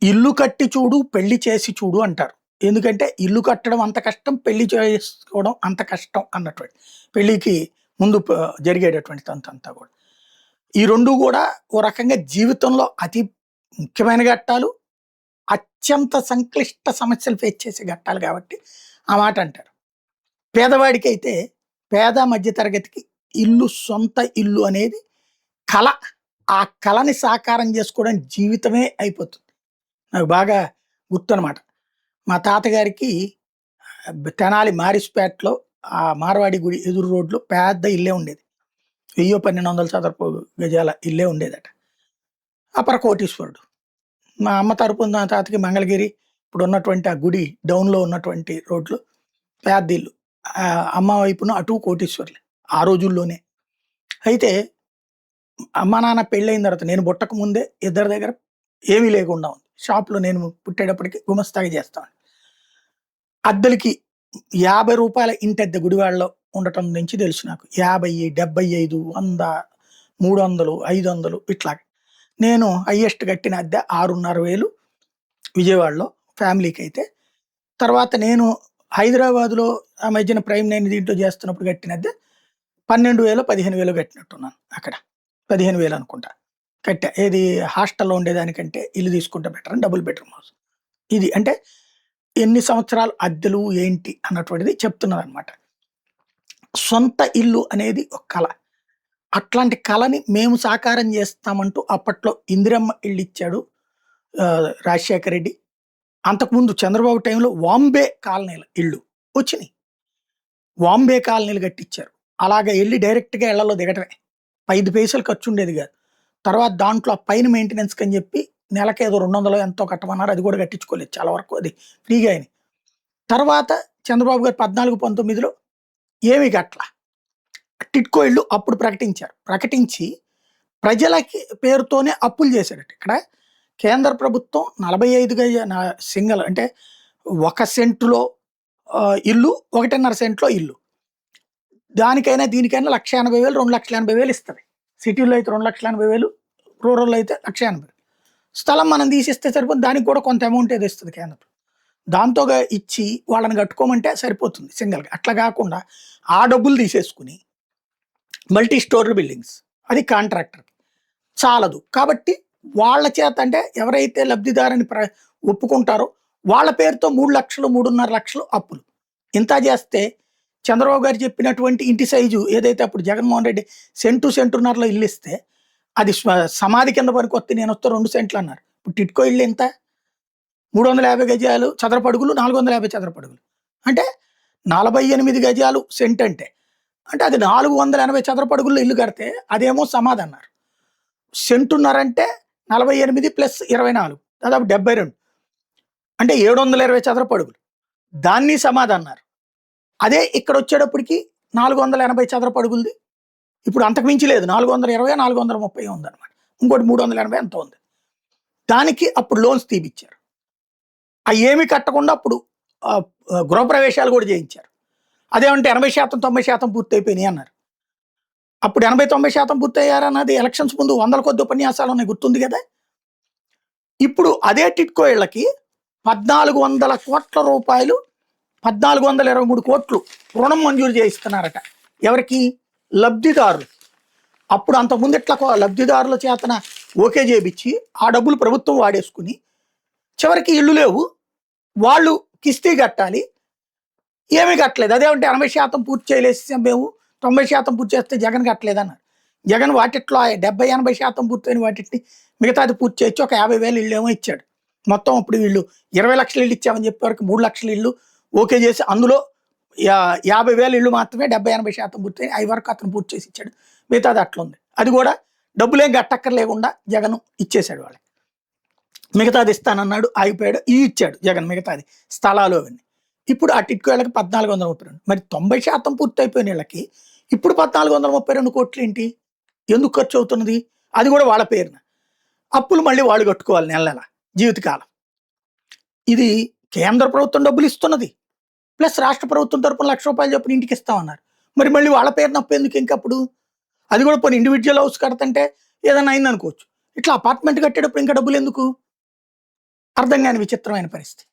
ఇల్లు కట్టి చూడు, పెళ్లి చేసి చూడు అంటారు. ఎందుకంటే ఇల్లు కట్టడం అంత కష్టం, పెళ్లి చేసుకోవడం అంత కష్టం అన్నటువంటి. పెళ్ళికి ముందు జరిగేటటువంటి తంతంతా గూడా. ఈ 2 గూడా ఓ రకంగా జీవితంలో అతి ముఖ్యమైన ఘట్టాలు, అత్యంత సంక్లిష్ట సమస్యలు ఫేస్ చేసే ఘట్టాలు గాబట్టి ఆ మాట అంటారు. పేదవాడికైతే పేద మధ్య తరగతికి ఇల్లు, సొంత ఇల్లు అనేది కల. ఆ కలని సాకారం జేసుకోవడానికి జీవితమే అయిపోతుంది. నాకు బాగా గుర్తనమాట. మా తాతగారికి తెనాలి మారిస్పేటలో ఆ మార్వాడి గుడి ఎదురు రోడ్‌లో పెద్ద ఇల్లే ఉండేది. 1000, 1200 చదరపు గజాల ఇల్లే ఉండేదట. అపర కోటీశ్వరుడు. మా అమ్మ తరపున నా తాతకి మంగళగిరి ఇప్పుడున్నటువంటి ఆ గుడి డౌన్‌లో ఉన్నటువంటి రోడ్‌లో పెద్ద ఇల్లు. అమ్మ వైపున అటు కోటీశ్వరులే ఆ రోజుల్లోనే. అయితే అమ్మా, నాన్న పెళ్ళయిన తర్వాత నేను పుట్టక ముందే ఇద్దరి దగ్గర ఏమీ లేకుండా ఉంది. షాప్‌లో నేను పుట్టేటప్పటికి గుమస్తాగా చేస్తాను. అద్దెలకి రూ. 50 ఇంటద్దె గుడివాడలో ఉండటం నుంచి తెలుసు నాకు. 50, 75, 100, 300, 500 ఇట్లాగ. నేను హైయెస్ట్ కట్టిన అద్దె 6,500 విజయవాడలో ఫ్యామిలీకైతే. తర్వాత నేను హైదరాబాద్‌లో ఆ మధ్యన ప్రైమ్ నేను దీంట్లో చేస్తున్నప్పుడు కట్టిన అద్దె 12,000, 15,000 కట్టినట్టున్నాను అక్కడ. 15,000 అనుకుంటా. కట్టా. ఏది హాస్టల్‌లో ఉండేదానికంటే ఇల్లు తీసుకుంటే బెటర్ అని డబుల్ బెడ్‌రూమ్ హౌస్. ఇది అంటే ఎన్ని సంవత్సరాలు అద్దెలు ఏంటి అన్నటువంటిది చెప్తున్నాననమాట. సొంత ఇల్లు అనేది ఒక కల. అట్లాంటి కలని మేము సాకారం చేస్తామంటూ అప్పట్లో ఇందిరమ్మ ఇళ్ళిచ్చాడు రాజశేఖర రెడ్డి. అంతకుముందు చంద్రబాబు టైంలో వాంబే కాలనీల ఇళ్ళు వచ్చినియి. వాంబే కాలనీలు కట్టిచ్చారు. అలాగా ఎళ్లి డైరెక్ట్‌గా ఇళ్లలో దిగటమే. 5 పైసలు ఖర్చుండేది గాదు. తర్వాత దాంట్లో ఆ పైన మెయింటెనెన్స్‌కని జెప్పి నెలకేదో 200 ఎంతో కట్టమన్నారు. అది గూడా కట్టించుకోలేదు. చాలా వరకు అది ఫ్రీగా అయినాయి. తర్వాత చంద్రబాబు గారు 14, 19లో ఏమి కట్టల. టిడ్కో ఇళ్ళు అప్పుడు ప్రకటించారు. ప్రకటించి ప్రజలకి పేరుతోనే అప్పులు చేశాడట. ఇక్కడ కేంద్ర ప్రభుత్వం 45 గజ సింగల్ అంటే 1 సెంటులో ఇల్లు, 1.5 సెంట్‌లో ఇల్లు. దానికైనా దీనికైనా 1,80,000, 2,80,000 ఇస్తది. సిటీలో అయితే 2,80,000, రూరల్‌లో అయితే 1,80,000. స్థలం మనం తీసిస్తే సరిపోతుంది. దానికి కూడా కొంత అమౌంట్ ఏదో ఇస్తది కేంద్రం. దాంతోగా ఇచ్చి వాళ్ళని కట్టుకోమంటే సరిపోతుంది సింగిల్‌గా. అట్లా గాకుండా ఆ డబ్బులు తీసేసుకొని మల్టీ స్టోర్డ్ బిల్డింగ్స్ అది కాంట్రాక్టర్‌కి చాలదు. కాబట్టి వాళ్ళ చేత అంటే ఎవరైతే లబ్ధిదారుని ఒప్పుకుంటారో వాళ్ళ పేరుతో 3,00,000, 3,50,000 అప్పులు. ఇంత చేస్తే చంద్రబాబు గారు చెప్పినటువంటి ఇంటి సైజు ఏదైతే అప్పుడు జగన్మోహన్ రెడ్డి సెంటు, సెంటున్నరలో ఇల్లిస్తే అది సమాధి కింద పనికొస్తే నేనొస్తే 2 సెంట్లు అన్నారు. ఇప్పుడు టిడ్కో ఇల్లు ఎంత? 350 గజాలు చదరపడుగులు, 450 చదరపడుగులు. అంటే 48 గజాలు సెంట్ అంటే. అంటే అది 480 చదరపడుగుల్లో ఇల్లు కడితే అదేమో సమాధి అన్నారు. సెంటున్నరంటే 48 ప్లస్ 24 దాదాపు 72. అంటే 720 చదరపడుగులు. దాన్ని సమాధి అన్నారు. అదే ఇక్కడొచ్చేటప్పటికి 480 చదరపడుగులది. ఇప్పుడు అంతకు మించి లేదు. 420, 430 ఉందన్నమాట. ఇంకోటి 380 ఎంతో ఉంది. దానికి అప్పుడు లోన్స్ తీపిచ్చారు. అయ్యేమి కట్టకుండా అప్పుడు గృహప్రవేశాలు కూడా చేయించారు. అదేమంటే 80%, 90% పూర్తయిపోయినాయి అన్నారు. అప్పుడు 80, 90% పూర్తయ్యారన్నది ఎలక్షన్స్ ముందు వందల కొద్ది ఉపన్యాసాలు ఉన్నాయి గుర్తుంది కదా! ఇప్పుడు అదే టిడ్కో ఇళ్ళకి 1,400 కోట్ల రూపాయలు, 1,423 కోట్లు రుణం మంజూరు చేయిస్తున్నారట. ఎవరికి? లబ్ధిదారులు. అప్పుడు అంతకుముందు ఇట్లా లబ్ధిదారుల చేతన ఓకే చేపిచ్చి ఆ డబ్బులు ప్రభుత్వం వాడేసుకుని చివరికి ఇళ్ళు లేవు. వాళ్ళు కిస్తీ కట్టాలి. ఏమీ కట్టలేదు. అదేమంటే 80% పూర్తి చేయలేసేసాం మేము, 90% పూర్తి చేస్తే జగన్ కట్టలేదన్నారు. జగన్ వాటిట్లో 70, 80% పూర్తయిన వాటిని మిగతాది పూర్తి చేయొచ్చు. ఒక 50,000 ఇళ్ళేమో ఇచ్చాడు. మొత్తం ఇప్పుడు వీళ్ళు 20,00,000 ఇళ్ళు ఇచ్చామని చెప్పే వరకు 3,00,000 ఇళ్ళు ఓకే చేసి అందులో 50,000 ఇళ్ళు మాత్రమే 70, 80% పూర్తయినాయి. అవి వరకు అతను పూర్తి చేసి ఇచ్చాడు. మిగతాది అట్లుంది. అది కూడా డబ్బులేం కట్టక్కర్లేకుండా జగన్ ఇచ్చేశాడు వాళ్ళకి. మిగతాది ఇస్తానన్నాడు, ఆగిపోయాడు. ఇచ్చాడు జగన్ మిగతాది స్థలాలు అవన్నీ. ఇప్పుడు ఆ టిడ్కో ఇళ్ళకి 1,432. మరి 90% పూర్తయిపోయిన ఇళ్ళకి ఇప్పుడు 1,432 కోట్లు ఏంటి? ఎందుకు ఖర్చు అవుతున్నది? అది కూడా వాళ్ళ పేరున. అప్పులు మళ్ళీ వాళ్ళు కట్టుకోవాలి నెల నెల జీవితకాలం. ఇది కేంద్ర ప్రభుత్వం డబ్బులు ఇస్తున్నది. ప్లస్ రాష్ట్ర ప్రభుత్వం తరపున ₹1,00,000 చొప్పున ఇంటికి ఇస్తామన్నారు. మరి మళ్ళీ వాళ్ళ పేరున అప్పు ఎందుకు ఇంకప్పుడు? అది కూడా పోనీ ఇండివిడ్యువల్ హౌస్ కడతంటే ఏదైనా అయిందనుకోవచ్చు. ఇట్లా అపార్ట్మెంట్ కట్టేటప్పుడు ఇంకా డబ్బులు ఎందుకు? అర్థం కాని విచిత్రమైన పరిస్థితి.